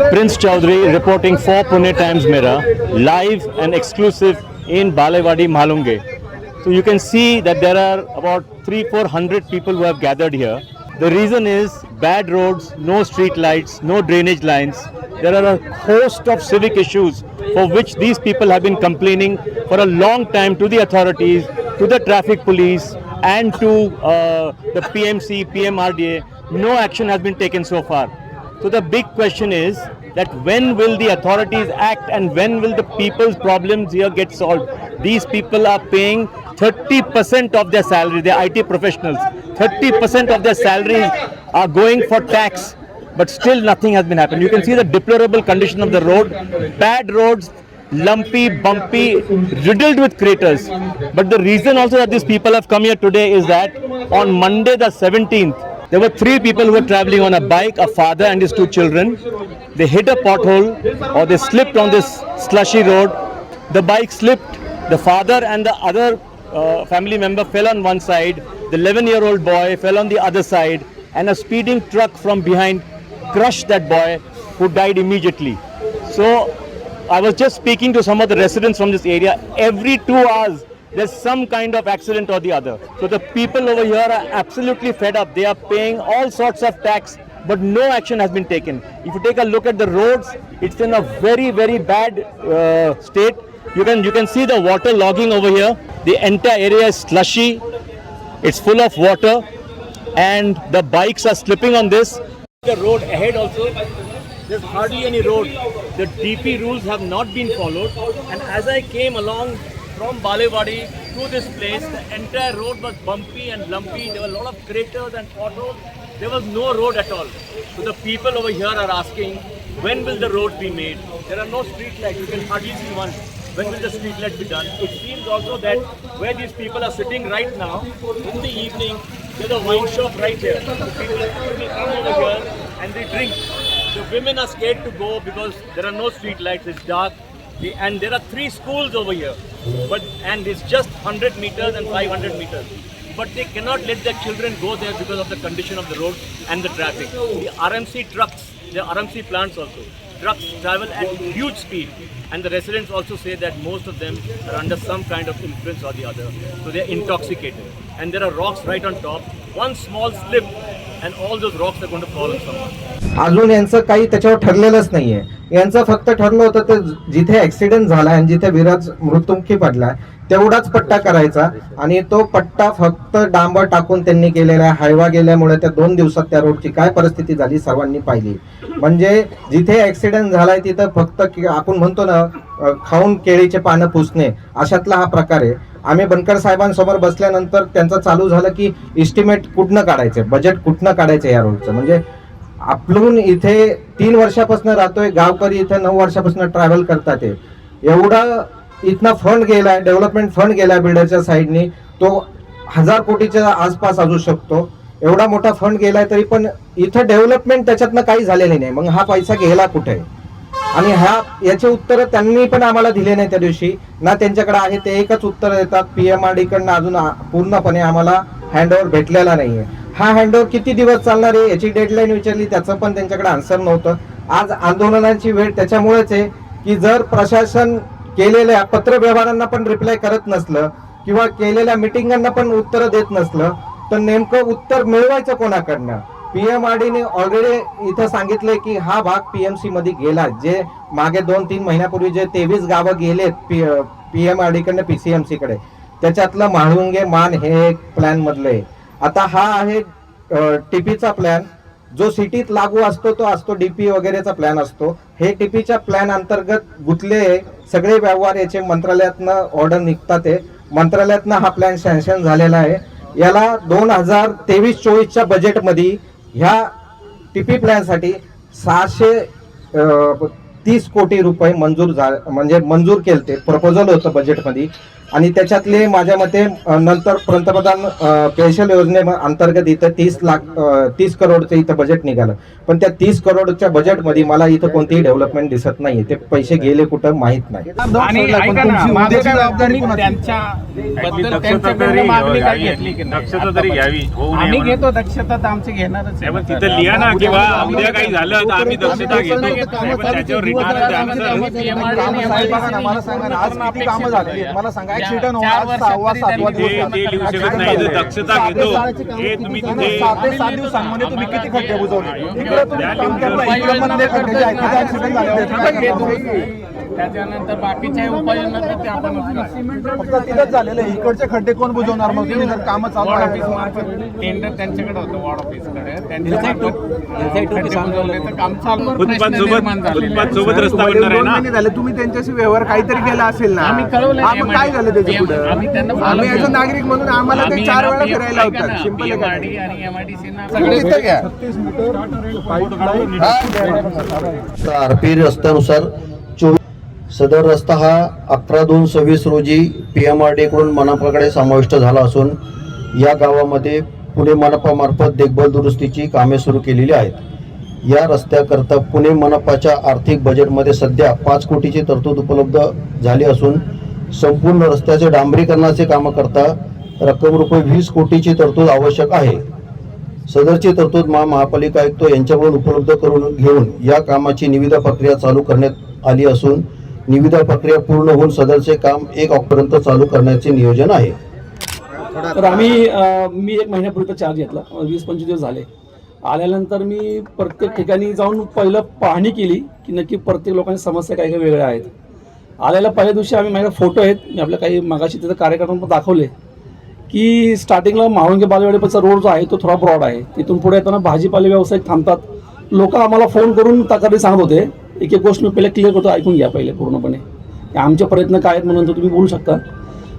Prince Chaudhary reporting for Pune Times Mirror, live and exclusive in Balewadi, Malunge. So you can see that there are about 300-400 people who have gathered here. The reason is bad roads, no street lights, no drainage lines. There are a host of civic issues for which these people have been complaining for a long time to the authorities, to the traffic police and to the PMC, PMRDA. No action has been taken so far. So the big question is that when will the authorities act and when will the people's problems here get solved? These people are paying 30% of their salary, they're IT professionals. 30% of their salaries are going for tax, but still nothing has been happened. You can see the deplorable condition of the road, bad roads, lumpy, bumpy, riddled with craters. But the reason also that these people have come here today is that on Monday the 17th, there were 3 people who were traveling on a bike, a father and his 2 children. They hit a pothole or they slipped on this slushy road. The bike slipped, the father and the other family member fell on one side, the 11-year-old boy fell on the other side, and a speeding truck from behind crushed that boy, who died immediately. So I was just speaking to some of the residents from this area. Every 2 hours there's some kind of accident or the other. So the people over here are absolutely fed up. They are paying all sorts of tax, but no action has been taken. If you take a look at the roads, it's in a very, very bad state. You can see the water logging over here. The entire area is slushy. It's full of water, and the bikes are slipping on this. The road ahead also, there's hardly any road. The DP rules have not been followed, and as I came along from Balewadi to this place, the entire road was bumpy and lumpy. There were a lot of craters and potholes. There was no road at all. So the people over here are asking, when will the road be made? There are no street lights. You can hardly see one. When will the street light be done? It seems also that where these people are sitting right now, in the evening, there's a wine shop right here. The people will come over here and they drink. The women are scared to go because there are no street lights. It's dark. And there are 3 schools over here, and it's just 100 meters and 500 meters. But they cannot let their children go there because of the condition of the road and the traffic. The RMC trucks, the RMC plants also, trucks travel at huge speed, and the residents also say that most of them are under some kind of influence or the other. So they are intoxicated, and there are rocks right on top. One small slip and all those rocks are going to fall on someone. अजून यांचं काही त्याच्यावर ठरलेलंच नाहीये. यांचं फक्त ठरलं होतं ते जिथे ऍक्सिडेंट झाला आणि जिथे विराज मृत्युमुखी पडला तेवढाच पट्टा करायचा, आणि तो पट्टा फक्त डांबर टाकून त्यांनी केलेला. हायवा गेल्यामुळे त्या 2 दिवसात त्या रोडची काय परिस्थिती झाली सर्वांनी पाहिली. म्हणजे जिथे ऍक्सिडेंट झालाय तिथं फक्त आपण म्हणतो ना, खाऊन केळीचे पानं पुसणे, अशातला हा प्रकार आहे. आम्ही बनकर साहेबांसमोर बसल्यानंतर त्यांचं चालू झालं की इस्टिमेट कुठनं काढायचं, बजेट कुठनं काढायचं या रोडचं. म्हणजे आपण इथे 3 वर्षापासून राहतोय, गावकरी इथे 9 वर्षापासून ट्रॅव्हल करतात. एवढा इथनं फंड गेलाय, डेव्हलपमेंट फंड गेलाय बिल्डरच्या साईडनी, तो 1000 कोटीच्या आसपास असू शकतो. एवढा मोठा फंड गेलाय तरी पण इथं डेव्हलपमेंट त्याच्यातनं काही झालेली नाही. मग हा पैसा गेला कुठे? आणि याचे उत्तर त्यांनी पण आम्हाला दिले नाही त्या दिवशी ना. त्यांच्याकडे आहे ते एकच उत्तर देतात, PMRD कडनं अजून पूर्णपणे आम्हाला हँडओव्हर भेटलेला नाहीये. हा हँडओव्हर किती दिवस चालणार आहे याची डेडलाईन विचारली, त्याचं पण त्यांच्याकडे आन्सर नव्हतं. आज आंदोलनाची वेळ त्याच्यामुळेच आहे की जर प्रशासन केलेल्या पत्रव्यवहारांना पण रिप्लाय करत नसलं किंवा केलेल्या मिटिंगांना पण उत्तर देत नसलं तर नेमकं उत्तर मिळवायचं कोणाकडनं? PMRDने ऑलरेडी इथं सांगितलंय की हा भाग PMC मध्ये गेला. जे मागे 2-3 महिन्यापूर्वी जे 23 गावं गेलेत PMRD कडनं PCMC कडे, त्याच्यातलं म्हाळुंगे मान हे एक प्लॅन मधलं आहे. आता हा आहे टीपीचा प्लॅन, जो सिटीत लागू असतो तो असतो DP वगैरेचा प्लॅन असतो. हे टीपीच्या प्लॅन अंतर्गत गुंतले सगळे व्यवहार याचे मंत्रालयातनं ऑर्डर निघतात. मंत्रालयातनं हा प्लॅन सँक्शन झालेला आहे. याला 2023-24च्या बजेटमध्ये ह्या टीपी प्लॅनसाठी 630 कोटी रुपये मंजूर केले. प्रपोजल होतं बजेटमध्ये आणि त्याच्यातले माझ्या मते नंतर पंतप्रधान पेन्शन योजने अंतर्गत इथं 30 करोडचं इथं बजेट निघालं, पण त्या 30 करोडच्या बजेटमध्ये मला इथं कोणतीही डेव्हलपमेंट दिसत नाही. ते पैसे गेले कुठं माहित नाही. आणि ऐका ना, माझं काय जबाबदारी त्यांच्याबद्दल त्यांच्याकडे मागणी काय घेतली की नाही? दक्षता तरी घ्यावी. होऊ नये आम्ही म्हणून. घेतो दक्षता तर आमची घेणारच आहे. पण तिथं लिहा ना किंवा उद्या काही झालं तर आम्ही दक्षता घेतो. नाही, पण त्याच्यावर रिटर्न द्या ना सर. मला सांगा ना, आज किती कामं झाली मला सांगा. ऍक्सिडेंट होऊन आज 6वा 7वा ते लिहू शकत नाही तर दक्षता घेतो हे तुम्ही तिथे 7 ते 7 दिवसांमध्ये तुम्ही किती खड्डे बुजवले? इकडे तुम्ही काम करता, इकडे मधले खड्डे जे आहेत, तिथे ऍक्सिडेंट झाले. त्याच्यानंतर बाकीच्या उपाययोजना ते आपण फक्त तिथेच झालेलं आहे. इकडचे खड्डे कोण बुजवणार? मग तुम्ही जर कामं चालू वॉर्ड आहे ऑफिस मार्फत टेंडर त्यांच्याकडे होतं, वॉर्ड ऑफिसकडे. त्यांच्या काम चालू. फुटपाथ सोबत रस्ता बनणार आहे ना. झाले तुम्ही त्यांच्याशी व्यवहार काहीतरी केला असेल ना. आम्ही कळवलं. हा, मग काय झालं त्याच्या पुढे? आम्ही त्यांना आम्ही ॲज अ नागरिक म्हणून आम्हाला ते 4 वेळा फिरायला होतात. सिंपल आहे. MRD आणि MIDC ना तिथं घ्या. आरपी रस्त्यानुसार सदर रस्ता हा 11/2/26 रोजी PMRD कडून मनपाकडे समाविष्ट झाला असून या गावामध्ये पुणे मनपामार्फत देखभाल दुरुस्तीची कामे सुरू केलेली आहेत. या रस्त्याकरता पुणे मनपाच्या आर्थिक बजेटमध्ये सध्या 5 कोटीची तरतूद उपलब्ध झाली असून संपूर्ण रस्त्याचे डांबरीकरणाचे कामाकरता रक्कम रुपये 20 कोटीची तरतूद आवश्यक आहे. सदरची तरतूद महापालिका आयुक्त यांच्याकडून उपलब्ध करून घेऊन या कामाची निविदा प्रक्रिया चालू करण्यात आली असून निविदा प्रक्रिया पूर्ण होऊन सदरचे काम 1 ऑक्टोबरपर्यंत चालू करण्याचे नियोजन आहे. तर मी 1 महिन्यापूर्वी चार्ज घेतला, 20-25 दिवस झाले. आल्यानंतर मी प्रत्येक ठिकाणी जाऊन पहिलं पाहणी केली की नक्की प्रत्येक लोकांची समस्या काही काही वेगळ्या आहेत. आलेल्या पहिल्या दिवशी माझ्या फोटो आहेत, मी आपल्या काही मागाशी तिथं कार्यक्रम दाखवले की स्टार्टिंगला म्हाळुंगे बालेवाडीचा रोड जो आहे तो थोडा ब्रॉड आहे. तिथून पुढे येताना भाजीपाले व्यावसायिक थांबतात. लोक आम्हाला फोन करून तक्रारी सांगत होते. एक गोष्ट मी पहिले क्लिअर करतो, ऐकून घ्या पहिले पूर्णपणे. आमचे प्रयत्न काय आहेत म्हणून तुम्ही बोलू शकता.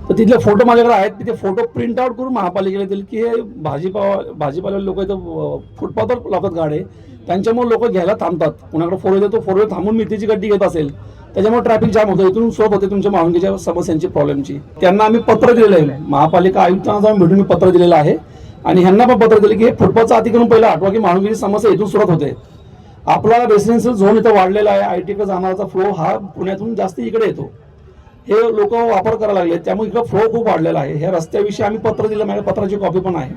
तर तिथले फोटो माझ्याकडे आहेत, तिथे फोटो प्रिंट आउट करून महापालिकेला दिले की हे भाजीपाला लोक इथं फुटपाथवर लावतात गाडे, त्यांच्यामुळे लोक घ्यायला थांबतात. कुणाकडे 4 व्हीलर तो 4 व्हीलर थांबून मिरचीची गड्डी घेत असेल त्याच्यामुळे ट्रॅफिक जाम होतं. इथून सोप होते तुमच्या महापालिकेच्या समस्यांची प्रॉब्लेमची. त्यांना आम्ही पत्र दिलेलं आहे, महापालिका आयुक्तांना जाऊन भेटून मी पत्र दिलेलं आहे आणि ह्यांना पण पत्र दिलं की हे फुटपाथचं अतिक्रमण पहिलं हटवा की महापालिकेची समस्या इथून सुरुवात होते. आपला रेसिडेन्शियल झोन इथं वाढलेला आहे, IT जाणारा फ्लो हा पुण्यातून जास्त इकडे येतो. हे लोक वापर करायला लागले, त्यामुळे इकडे फ्लो खूप वाढलेला आहे. ह्या रस्त्याविषयी आम्ही पत्र दिलं, माझ्या पत्राची कॉपी पण आहे.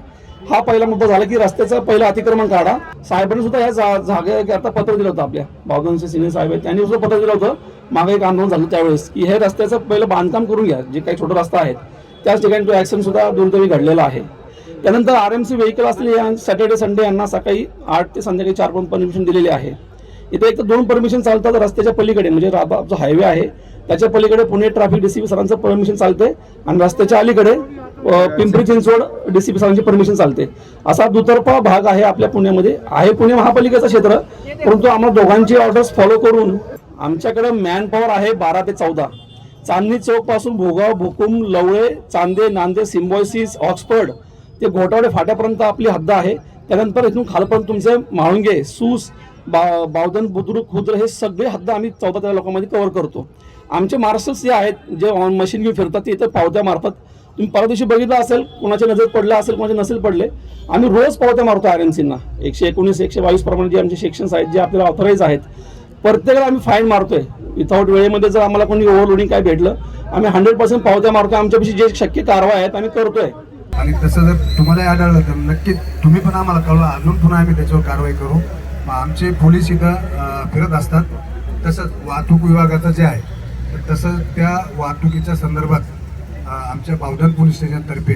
हा पहिला मुद्दा झाला की रस्त्याचं पहिलं अतिक्रमण काढा. साहेबांनी सुद्धा ह्या जागेकरता पत्र दिलं होतं, आपल्या बावधनचे सिनियर साहेब आहेत त्यांनी सुद्धा पत्र दिलं होतं. मागे एक आंदोलन झालं त्यावेळेस की हे रस्त्याचं पहिलं बांधकाम करून घ्या. जे काही छोटे रस्ता आहेत त्याच ठिकाणी तो ॲक्सिडेंट सुद्धा दुर्दैवी घडलेला आहे. त्यानंतर RMC व्हेकल असलेले सॅटर्डे संडे यांना सकाळी 8 ते संध्याकाळी 4 पर्यंत परमिशन दिलेली आहे. इथे एक तर 2 परमिशन चालतात रस्त्याच्या पलीकडे, म्हणजे जो हायवे आहे त्याच्या पलीकडे पुणे ट्रॅफिक DCP सरांचं परमिशन चालते आणि रस्त्याच्या अलीकडे पिंपरी चिंचवड DCP सरांची परमिशन चालते. असा दुतर्फा भाग आहे आपल्या पुण्यामध्ये. आहे पुणे महापालिकेचं क्षेत्र, परंतु आम्हाला दोघांची ऑर्डर्स फॉलो करून आमच्याकडे मॅन पॉवर आहे 12 ते 14. चांदणी चौक पासून भोगाव, भुकुम, लवळे, चांदे, नांदे, सिम्बॉयसिस, ऑक्सफर्ड ते घोटावडे फाट्यापर्यंत आपली हद्द आहे. त्यानंतर इथून खालपर्यंत तुमचे म्हाळुंगे, सूस, बावधन, बुद्रुक, खुद्र हे सगळे हद्द आम्ही 14-13 लोकांमध्ये कव्हर करतो. आमचे मार्शल्स जे आहेत जे मशीन घेऊन फिरतात ते इथं पावत्यामार्फत तुम्ही परवा दिवशी बघितलं असेल, कुणाच्या नजर पडलं असेल, कुणाचे नसेल पडले, आम्ही रोज पावत्या मारतो RMCना. 119, 122 प्रमाणे जे आमचे सेक्शन्स आहेत जे आपल्याला ऑथराईज आहेत प्रत्येकाला आम्ही फाईन मारतोय. विथआउट वेळेमध्ये जर आम्हाला कोणी ओव्हरलोडिंग काय भेटलं आम्ही 100% पावत्या मारतोय. आमच्यापाशी जे शक्य कारवाई आहेत आम्ही करतोय. आणि तसं जर तुम्हाला आढळलं तर नक्की तुम्ही पण आम्हाला कळवा, अजून पुन्हा आम्ही त्याच्यावर कारवाई करू. मग आमचे पोलीस इथं फिरत असतात. तसंच वाहतूक विभागाचं जे आहे तर तसं त्या वाहतुकीच्या संदर्भात आमच्या बावधन पोलीस स्टेशनतर्फे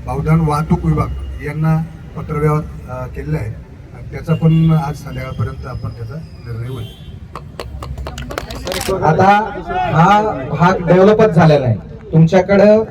बावधन वाहतूक विभाग यांना पत्रव्यवहार केलेला आहे. त्याचा पण आज संध्याकाळपर्यंत आपण त्याचा निर्णय होईल. आता हा भाग डेव्हलपच झालेला आहे. तुमच्याकडं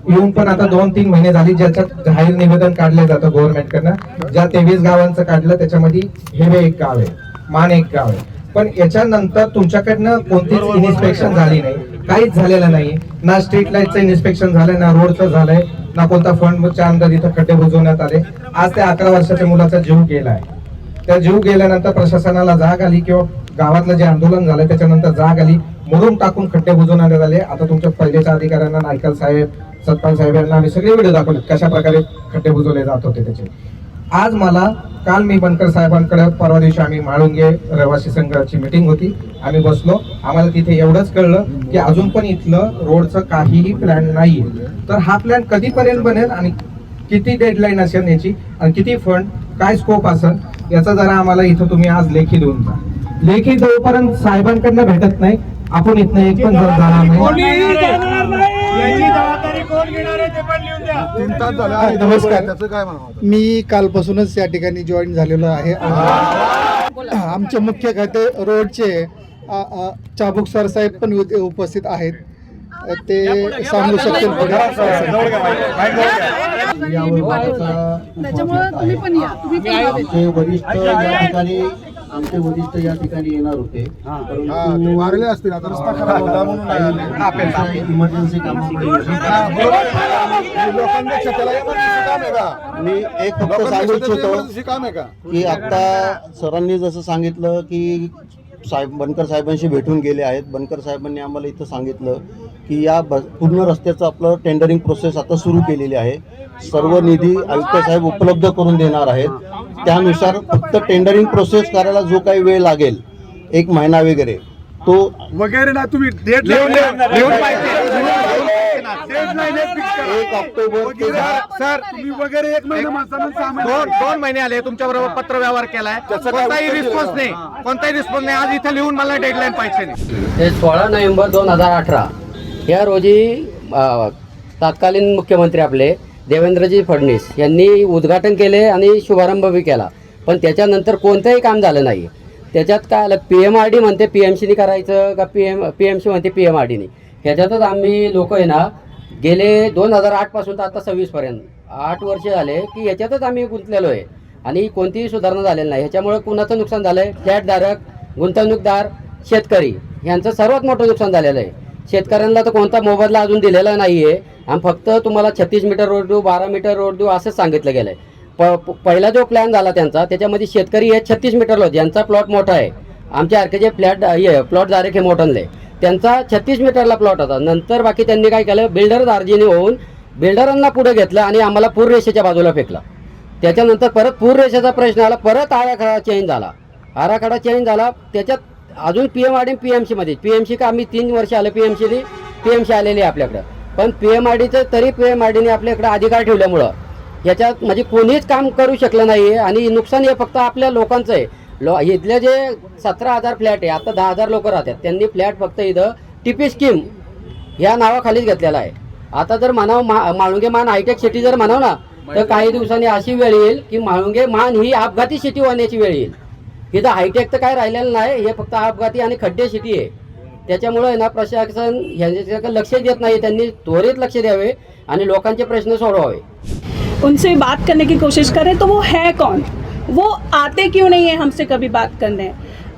येऊन पण आता 2-3 महिने झाली, ज्याच्यात जाहीर निवेदन काढले जातं गव्हर्नमेंटकडनं. ज्या 23 गावांचं काढलं त्याच्यामध्ये हेवे एक गाव आहे, मान एक गाव आहे. पण याच्यानंतर तुमच्याकडनं कोणतीच इन्स्पेक्शन झाली नाही, काहीच झालेलं नाही. ना स्ट्रीट लाईटचं इन्स्पेक्शन झालंय, ना रोडचं झालंय, ना कोणता फंडच्या अंदर इथं खड्डे बुजवण्यात आले. आज त्या 11 वर्षाच्या मुलाचा जीव गेलाय. त्या जीव गेल्यानंतर प्रशासनाला जाग आली किंवा गावातलं जे आंदोलन झालं त्याच्यानंतर जाग आली. मुरुम टाकून खड्डे बुजवण्यात आले. आता तुमच्या पहिलेच्या अधिकाऱ्यांना, नायकल साहेब, सतपाल साहेब यांना आम्ही सगळे व्हिडिओ दाखवले कशा प्रकारे खड्डे बुजवले जात होते त्याचे. आज काल मी बनकर साहेबांकडे, परवा दिवशी आम्ही म्हाळुंगे रहिवासी संघाची मीटिंग होती, आम्ही बसलो. आम्हाला तिथे एवढंच कळलं की अजून पण इथलं रोडचं काहीही प्लॅन नाहीये. तर हा प्लॅन कधीपर्यंत बनेल आणि किती डेडलाईन असेल याची आणि किती फंड, काय स्कोप असेल याचा जरा आम्हाला इथं तुम्ही आज लेखी देऊन जा. लेखी जोपर्यंत साहेबांकडनं भेटत नाही आपण इथनं एक पण जाणार नाही. नमस्कार, त्याचं काय म्हणावं? मी कालपासूनच या ठिकाणी जॉईन झालेलो आहे. आमचे मुख्य खाते रोडचे चाबुक सर साहेब पण उपस्थित आहेत, ते सांगू शकतील. आमचे वरिष्ठ या ठिकाणी येणार होते, वारले असतील आता रस्ता खराब होता म्हणून इमर्जन्सी कामामुळे लोकांपेक्षा त्याला emergency काम आहे का? मी एक फक्त सांगू इच्छितो emergency काम आहे का? की आता सरांनी जसं सांगितलं की बनकर साहेबांशी भेटून गेले आहेत. बनकर साहेबांनी आम्हाला इथं सांगितलं की या पूर्ण रस्त्याचं आपलं टेंडरिंग प्रोसेस आता सुरू केलेली आहे. सर्व निधी आयुक्त साहेब उपलब्ध करून देणार आहेत. त्यानुसार फक्त टेंडरिंग प्रोसेस करायला जो काही वेळ लागेल, 1 महिना वगैरे, तो वगैरे ना तुम्ही डेट 1 ऑक्टोबर ते सर तुम्ही वगैरे 1 महिना माणसानं 2 महिने आले तुमच्या बरोबर पत्र व्यवहार केलाय, कोणताही रिस्पॉन्स नाही. आज इथे लिहून मला डेडलाईन पाहिजे नाही. हे 16 नोव्हेंबर 2018 या रोजी तत्कालीन मुख्यमंत्री आपले देवेंद्रजी फडणवीस यांनी उद्घाटन केले आणि शुभारंभही केला, पण त्याच्यानंतर कोणतंही काम झालं नाही. त्याच्यात काय आलं, PMRD म्हणते PMCनी करायचं का PMC म्हणते PMRDनी. ह्याच्यातच आम्ही लोक आहे ना गेले 2008 पासून तर आता 26 पर्यंत 8 वर्ष झाले की याच्यातच आम्ही गुंतलेलो आहे आणि कोणतीही सुधारणा झालेली नाही. ह्याच्यामुळे कुणाचं नुकसान झालं आहे, फ्लॅटधारक, गुंतवणूकदार, शेतकरी यांचं सर्वात मोठं नुकसान झालेलं आहे. शेतकऱ्यांना तर कोणता मोबदला अजून दिलेला नाही आहे. आणि फक्त तुम्हाला 36 मीटर रोड देऊ, 12 मीटर रोड देऊ असंच सांगितलं गेलं आहे. पहिला जो प्लॅन झाला त्यांचा, त्याच्यामध्ये शेतकरी हे 36 मीटरला, ज्यांचा प्लॉट मोठा आहे, आमच्या सारखे जे प्लॉटधारक हे मोठनले, त्यांचा 36 मीटरला प्लॉट होता. नंतर बाकी त्यांनी काय केलं, बिल्डर दार्जिनी होऊन बिल्डरांना पुढे घेतलं आणि आम्हाला पूररेषेच्या बाजूला फेकलं. त्याच्यानंतर परत पूररेषेचा प्रश्न आला, परत आराखडा चेंज झाला. त्याच्यात अजून PMRD PMCमध्ये PMC का आम्ही 3 वर्ष आले PMC आलेली आहे आपल्याकडं, पण PMRDचं तरी PMRDने आपल्याकडे अधिकार ठेवल्यामुळं याच्यात म्हणजे कोणीच काम करू शकलं नाही आहे आणि नुकसान हे फक्त आपल्या लोकांचं आहे. इथले जे 17,000 फ्लॅट आहे, आता 10,000 लोक राहतात, त्यांनी फ्लॅट फक्त इथं TP स्कीम ह्या नावाखालीच घेतलेला आहे. आता जर म्हाळुंगे मान हायटेक सिटी जर म्हणाव ना, तर काही दिवसांनी अशी वेळ येईल की म्हाळुंगे मान ही अपघाती सिटी होण्याची वेळ येईल. इथं हायटेक तर काय राहिलेलं नाही, हे फक्त अपघाती आणि खड्डे सिटी आहे. त्याच्यामुळे ना प्रशासन ह्याच्याकडे लक्ष देत नाही. त्यांनी त्वरित लक्ष द्यावे आणि लोकांचे प्रश्न सोडवावे. उनसे बात करने की कोशिश करें तो वो है कौन, वो आते क्यों नहीं है हमसे कभी बात करने.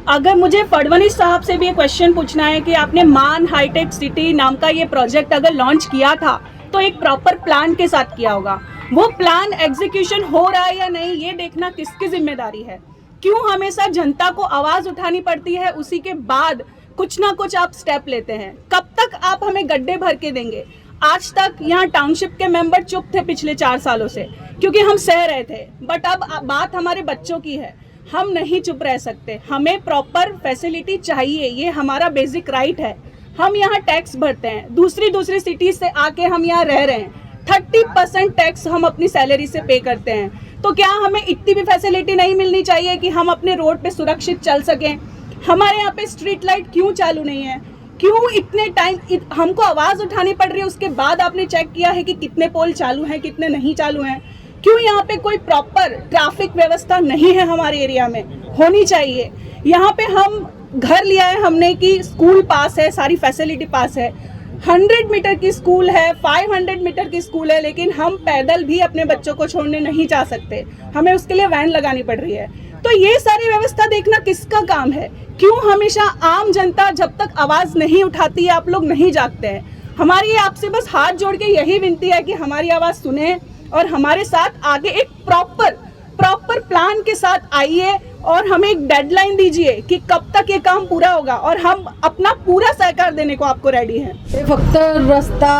अगर मुझे फडणवीस साहब से भी ये क्वेश्चन पूछना है कि आपने मान हाईटेक सिटी नाम का ये प्रोजेक्ट अगर लॉन्च किया था तो एक प्रॉपर प्लान के साथ किया होगा. वो प्लान एग्जीक्यूशन हो रहा है या नहीं, ये देखना किसकी जिम्मेदारी है. क्यों हमेशा जनता को आवाज़ उठानी पड़ती है, उसी के बाद कुछ ना कुछ आप स्टेप लेते हैं. कब तक आप हमें गड्ढे भर के देंगे. आज तक यहाँ टाउनशिप के मेंबर चुप थे पिछले 4 सालों से, क्योंकि हम सह रहे थे. बट अब बात हमारे बच्चों की है, हम नहीं चुप रह सकते. हमें प्रॉपर फैसिलिटी चाहिए, ये हमारा बेसिक राइट है. हम यहाँ टैक्स भरते हैं, दूसरी सिटीज से आके हम यहाँ रह रहे हैं. 30% टैक्स हम अपनी सैलरी से पे करते हैं. तो क्या हमें इतनी भी फैसिलिटी नहीं मिलनी चाहिए कि हम अपने रोड पे सुरक्षित चल सकें. हमारे यहाँ पे स्ट्रीट लाइट क्यों चालू नहीं है, क्यों इतने टाइम हमको आवाज़ उठानी पड़ रही है. उसके बाद आपने चेक किया है कि कितने पोल चालू हैं, कितने नहीं चालू हैं. क्यों यहाँ पे कोई प्रॉपर ट्रैफिक व्यवस्था नहीं है हमारे एरिया में, होनी चाहिए. यहाँ पे हम घर लिया है हमने कि स्कूल पास है, सारी फैसिलिटी पास है, 100 मीटर की स्कूल है, 500 मीटर की स्कूल है, लेकिन हम पैदल भी अपने बच्चों को छोड़ने नहीं जा सकते. हमें उसके लिए वैन लगानी पड़ रही है. तो ये सारी व्यवस्था देखना किसका काम है. क्यों हमेशा आम जनता जब तक आवाज़ नहीं उठाती है आप लोग नहीं जागते हैं. हमारी आपसे बस हाथ जोड़ के यही विनती है कि हमारी आवाज़ सुने और हमारे साथ आगे एक प्रॉपर प्रॉपर प्लान के साथ आइए और हमें एक डेडलाइन दीजिए कि कब तक ये काम पूरा होगा, और हम अपना पूरा सहकार देने को आपको रेडी है। ते फक्त रस्ता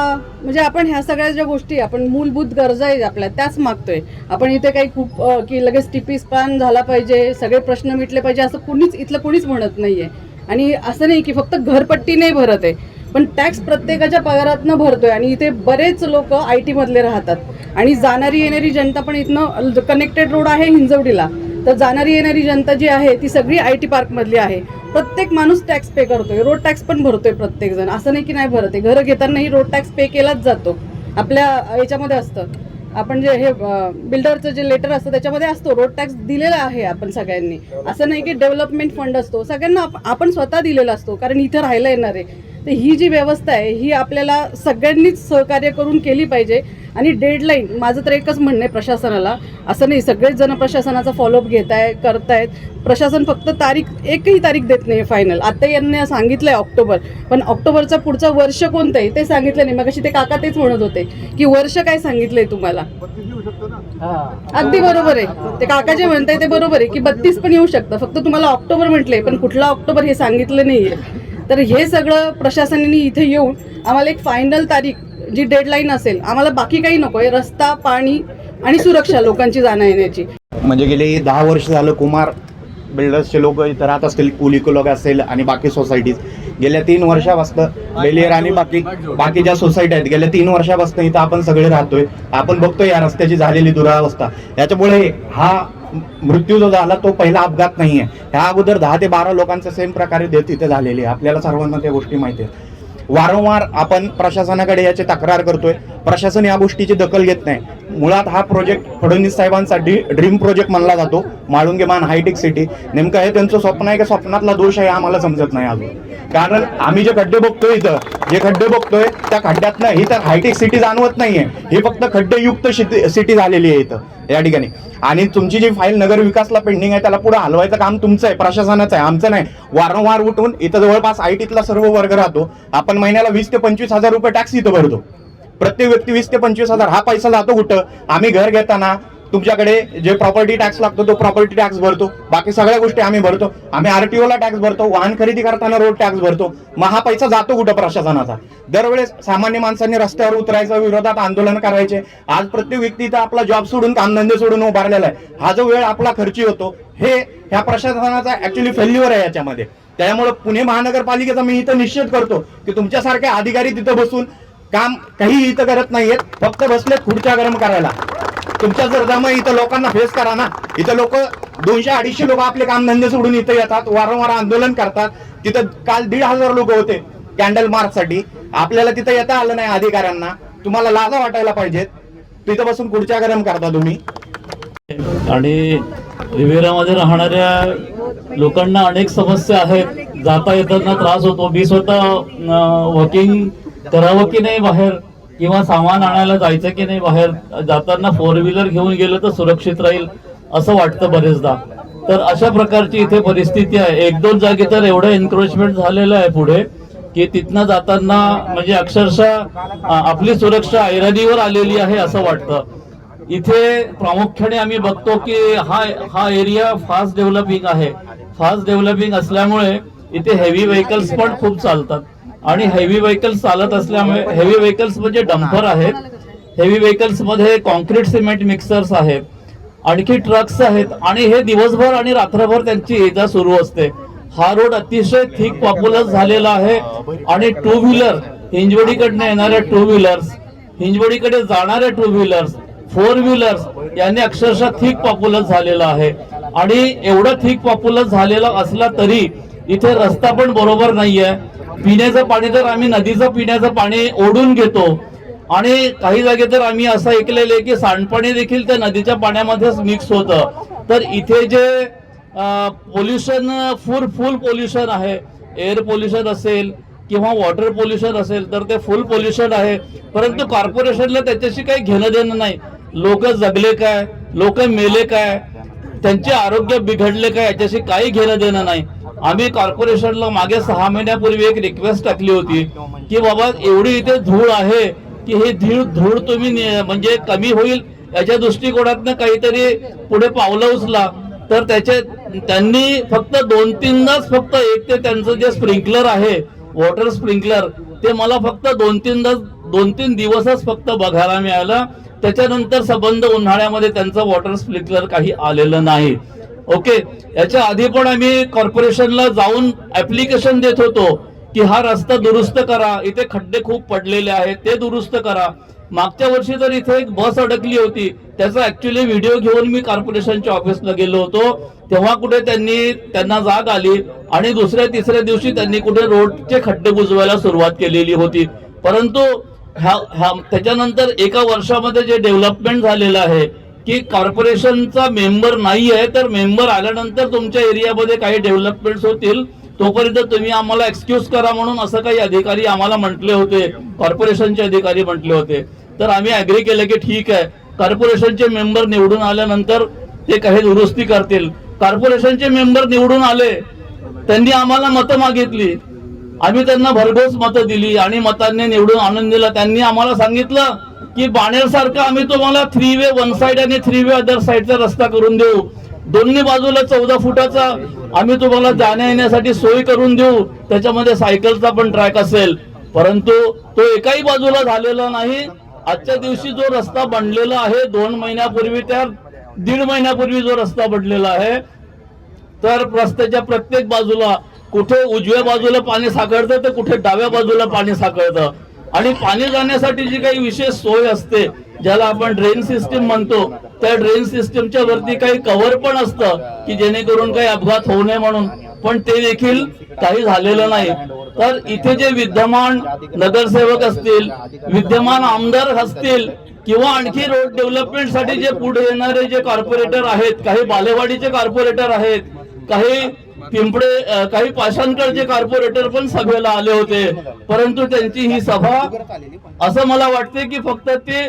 म्हणजे आपण ह्या सगळ्या ज्या गोष्टी आपण मूलभूत गरजा आहेत आपल्या त्याच मागतोय आपण. इथे काही खूप की लगेच टिपी स्पॅन झाला पाहिजे, सगळे प्रश्न मिटले पाहिजे असं कुणीच इथलं कुणीच म्हणत नाहीये. आणि असं नाही की फक्त घरपट्टी नाही भरत आहे, पण टॅक्स प्रत्येकाच्या पगारातनं भरतोय. आणि इथे बरेच लोक IT मधले राहतात आणि जाणारी येणारी जनता पण इथनं कनेक्टेड रोड आहे हिंजवडीला, तर जाणारी येणारी जनता जी आहे ती सगळी IT पार्क मधली आहे. प्रत्येक माणूस टॅक्स पे करतोय, रोड टॅक्स पण भरतोय प्रत्येक जण, असं नाही की नाही भरत आहे. घरं घेतानाही रोड टॅक्स पे केलाच जातो. आपल्या याच्यामध्ये असतं, आपण जे हे बिल्डरचं जे लेटर असतं त्याच्यामध्ये असतो रोड टॅक्स दिलेला आहे आपण सगळ्यांनी. असं नाही की डेव्हलपमेंट फंड असतो, सगळ्यांना आपण स्वतः दिलेला असतो कारण इथं राहायला येणार आहे. तर ही जी व्यवस्था आहे ही आपल्याला सगळ्यांनीच सहकार्य करून केली पाहिजे. आणि डेडलाईन माझं तर एकच म्हणणं आहे प्रशासनाला, असं नाही सगळेच जण प्रशासनाचा फॉलोअप करतायत. प्रशासन फक्त एकही तारीख देत नाही फायनल. आता यांनी सांगितलंय ऑक्टोबर, पण ऑक्टोबरचं पुढचं वर्ष कोणतं आहे ते सांगितलं नाही. मग ते काका तेच म्हणत होते की वर्ष काय सांगितलंय तुम्हाला. अगदी बरोबर आहे, ते काका जे म्हणताय ते बरोबर आहे की 32 पण येऊ शकतं, फक्त तुम्हाला ऑक्टोबर म्हटलंय पण कुठला ऑक्टोबर हे सांगितलं नाहीये. तर हे सगळं प्रशासनाने इथे येऊन आम्हाला एक फायनल तारीख जी डेडलाईन असेल, आम्हाला बाकी काही नकोय, रस्ता, पाणी आणि सुरक्षा लोकांची जाण्या येण्याची. म्हणजे गेले 10 वर्ष झालं कुमार बिल्डर्सचे लोक इथं राहत असतील, कुलिको लोक असेल आणि बाकी सोसायटीज गेल्या 3 वर्षापासून बेलियर आणि बाकी ज्या सोसायटी आहेत गेल्या 3 वर्षापासून इथं आपण सगळे राहतोय. आपण बघतोय या रस्त्याची झालेली दुरावस्था. याच्यामुळे हा मृत्यू जो झाला तो पहिला अपघात नाहीये. ह्या अगोदर 10 ते 12 लोकांचं सेम प्रकारे डेथ इथे झालेली आहे. आपल्याला सर्वांना त्या गोष्टी माहिती आहेत. वारंवार आपण प्रशासनाकडे याची तक्रार करतोय, प्रशासन या गोष्टीची दखल घेत नाही. मुळात हा प्रोजेक्ट फडणवीस साहेबांसाठी ड्रीम प्रोजेक्ट मानला जातो, माळुंगे मान हायटेक सिटी. नेमकं हे त्यांचं स्वप्न आहे का स्वप्नातला दोष आहे आम्हाला समजत नाही अजून. कारण आम्ही जे खड्डे बघतोय त्या खड्ड्यातनं ही तर हायटेक सिटी जाणवत नाहीये, ही फक्त खड्डेयुक्त सिटी झालेली आहे इथं या ठिकाणी. आणि तुमची जी फाईल नगर विकासला पेंडिंग आहे त्याला पुढे हलवायचं काम तुमचं आहे, प्रशासनाचं आहे, आमचं नाही. वारंवार उठून इथं जवळपास ITतला सर्व वर्ग राहतो. आपण महिन्याला 20 ते 25 हजार रुपये टॅक्स इथं भरतो. प्रत्येक व्यक्ती 20 ते 25 हजार. हा पैसा जातो कुठं? आम्ही घर घेताना तुमच्याकडे जे प्रॉपर्टी टॅक्स लागतो तो प्रॉपर्टी टॅक्स भरतो, बाकी सगळ्या गोष्टी आम्ही भरतो. आम्ही RTOला टॅक्स भरतो, वाहन खरेदी करताना रोड टॅक्स भरतो. मग हा पैसा जातो कुठं प्रशासनाचा? दरवेळेस सामान्य माणसांनी रस्त्यावर उतरायचं, विरोधात आंदोलन करायचे. आज प्रत्येक व्यक्ती इथं आपला जॉब सोडून कामधंदे सोडून उभारलेला आहे. हा जो वेळ आपला खर्ची होतो हे ह्या प्रशासनाचा ऍक्च्युअली फेल्युअर आहे याच्यामध्ये. त्यामुळे पुणे महानगरपालिकेचा मी इथं निश्चित करतो की तुमच्यासारखे अधिकारी तिथं बसून काम काही इथं करत नाहीयेत, फक्त बसलेत खुर्च्या गरम करायला. तुमच्या जर दम इथं लोकांना फेस करा ना. इथं लोक 200-250 लोक आपले कामधंदे सोडून इथं येतात, वारंवार आंदोलन करतात. तिथं काल 1,500 लोक होते कॅन्डल मार्च साठी. आपल्याला तिथं येता आलं नाही अधिकाऱ्यांना. तुम्हाला लाजा वाटायला पाहिजेत. तिथं बसून खुर्च्या गरम करता तुम्ही. आणि रिव्हिरामध्ये राहणाऱ्या लोकांना अनेक समस्या आहेत. जाता येताना त्रास होतो. मी स्वतः वॉकिंग करावं की नाही बाहेर, किंवा सामान आणायला जायचं की नाही बाहेर, जाताना 4 व्हीलर घेऊन गेलं तर सुरक्षित राहील असं वाटतं बरेचदा. तर अशा प्रकारची इथे परिस्थिती आहे. 1-2 जागी तर एवढं एन्क्रोचमेंट झालेलं आहे पुढे की तिथनं जाताना म्हणजे अक्षरशः आपली सुरक्षा ऐराणीवर आलेली आहे असं वाटतं. इथे प्रामुख्याने आम्ही बघतो की हा एरिया फास्ट डेव्हलपिंग आहे. फास्ट डेव्हलपिंग असल्यामुळे इथे हेवी व्हेकल्स पण खूप चालतात. आणि हेवी व्हेकल्स चालत असल्यामुळे, हेवी व्हेकल्स म्हणजे डंपर आहेत, हेवी व्हेकल्स मध्ये कॉन्क्रीट सिमेंट मिक्सर्स आहेत, आणखी ट्रक्स आहेत. आणि हे दिवसभर आणि रात्रभर त्यांची ये जा सुरू असते. हा रोड अतिशय थिक पॉप्युलर झालेला आहे. आणि 2 व्हीलर हिंजवडीकडनं येणाऱ्या 2 व्हीलर्स, हिंजवडीकडे जाणाऱ्या 2 व्हीलर्स, 4 व्हीलर्स यांनी अक्षरशः थिक पॉप्युलर झालेला आहे. आणि एवढं थिक पॉप्युलर झालेला असला तरी इथे रस्ता पण बरोबर नाहीये. पिण्याचं पाणी तर आम्ही नदीचं पिण्याचं पाणी ओढून घेतो. आणि काही जागे तर आम्ही असं ऐकलेलं आहे की सांडपाणी देखील त्या नदीच्या पाण्यामध्येच मिक्स होतं. तर इथे जे पोल्युशन फुल पोल्युशन आहे, एअर पोल्युशन असेल किंवा वॉटर पोल्युशन असेल तर ते फुल पोल्युशन आहे. परंतु कॉर्पोरेशनला त्याच्याशी काही घेणं देणं नाही. लोक जगले काय, लोक मेले काय, त्यांचे आरोग्य बिघडले काय याच्याशी काही घेणं देणं नाही. आम्ही कॉर्पोरेशनला मागे 6 महिन्यापूर्वी एक रिक्वेस्ट टाकली होती की बाबा एवढी इथे धूळ आहे की ही धूळ तुम्ही म्हणजे कमी होईल याच्या दृष्टिकोनातनं काहीतरी पुढे पावलं उचला, तर त्यांनी फक्त 2-3दाच फक्त एक ते त्यांचं जे स्प्रिंकलर आहे वॉटर स्प्रिंकलर ते मला फक्त 2-3 दिवसच फक्त बघायला मिळालं. त्याच्यानंतर संबंध उन्हाळ्यामध्ये त्यांचं वॉटर स्प्रिंकलर काही आलेलं नाही. ओके, याच्या आधी पण आम्ही कॉर्पोरेशनला जाऊन ऍप्लिकेशन देत होतो की हा रस्ता दुरुस्त करा, इथे खड्डे खूप पडलेले आहेत ते दुरुस्त करा. मागच्या वर्षी तर इथे एक बस अडकली होती, त्याचा ऍक्च्युअली व्हिडिओ घेऊन मी कॉर्पोरेशनच्या ऑफिसला गेलो होतो. तेव्हा कुठे त्यांना जाग आली आणि दुसऱ्या तिसऱ्या दिवशी त्यांनी कुठे रोडचे खड्डे बुजवायला सुरुवात केलेली होती. परंतु त्याच्यानंतर एका वर्षामध्ये जे डेव्हलपमेंट झालेलं आहे की कॉर्पोरेशनचा मेंबर नाही आहे, तर मेंबर आल्यानंतर तुमच्या एरियामध्ये काही डेव्हलपमेंट्स होतील, तोपर्यंत तुम्ही आम्हाला एक्सक्यूज करा म्हणून असं काही अधिकारी आम्हाला म्हटले होते, कॉर्पोरेशनचे अधिकारी म्हटले होते. तर आम्ही अग्री केलं की ठीक आहे, कॉर्पोरेशनचे मेंबर निवडून आल्यानंतर ते काही दुरुस्ती करतील. कॉर्पोरेशनचे मेंबर निवडून आले, त्यांनी आम्हाला मतं मागितली, आम्ही त्यांना भरघोस मतं दिली आणि मतांनी निवडून आणून दिलं. त्यांनी आम्हाला सांगितलं की बाणेरसारखं आम्ही तुम्हाला 3 वे वन साइड आणि 3 वे अदर साइडचा रस्ता करून देऊ, दोन्ही बाजूला 14 फुटाचा आम्ही तुम्हाला जाण्या येण्यासाठी सोय करून देऊ, त्याच्यामध्ये सायकलचा पण ट्रॅक असेल. परंतु तो एकाही बाजूला झालेला नाही. आजच्या दिवशी जो रस्ता बनलेला आहे 2 महिन्यापूर्वी, त्या 1.5 महिन्यापूर्वी जो रस्ता बनलेला आहे, तर रस्त्याच्या प्रत्येक बाजूला कुठे उजव्या बाजूला पाणी साकळतं तर कुठे डाव्या बाजूला पाणी साकळतं. आणि पाणी जाण्यासाठी जी काही विशेष सोय असते ज्याला आपण ड्रेन सिस्टीम म्हणतो, त्या ड्रेन सिस्टीमच्या वरती काही कव्हर पण असतं की जेणेकरून काही अपघात होऊ नये म्हणून, पण ते देखील काही झालेलं नाही. तर इथे जे विद्यमान नगरसेवक असतील, विद्यमान आमदार असतील किंवा आणखी रोड डेव्हलपमेंट साठी जे पुढे येणारे जे कॉर्पोरेटर आहेत, काही बालेवाडीचे कॉर्पोरेटर आहेत, काही पिंपळे, काही पाषाणकरचे कॉर्पोरेटर पण सभेला आले होते. परंतु त्यांची ही सभा असं मला वाटते की फक्त ते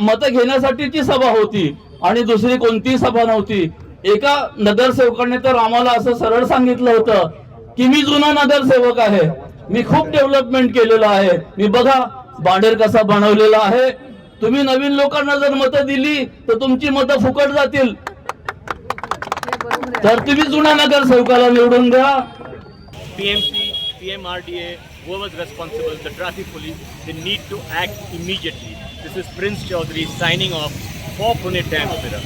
मत घेण्यासाठीची सभा होती आणि दुसरी कोणतीही सभा नव्हती. एका नगरसेवकाने तर आम्हाला असं सरळ सांगितलं होतं की मी जुना नगरसेवक आहे, मी खूप डेव्हलपमेंट केलेलं आहे, मी बघा बाणेर कसा बनवलेला आहे, तुम्ही नवीन लोकांना जर मतं दिली तर तुमची मतं फुकट जातील, तर तुम्ही जुना नगरसेवकाला निवडून द्या. PMC, PMRDA, whoever's responsible, the traffic police, they need to act immediately. This is Prince Chaudhary signing off for Pune Times Mirror.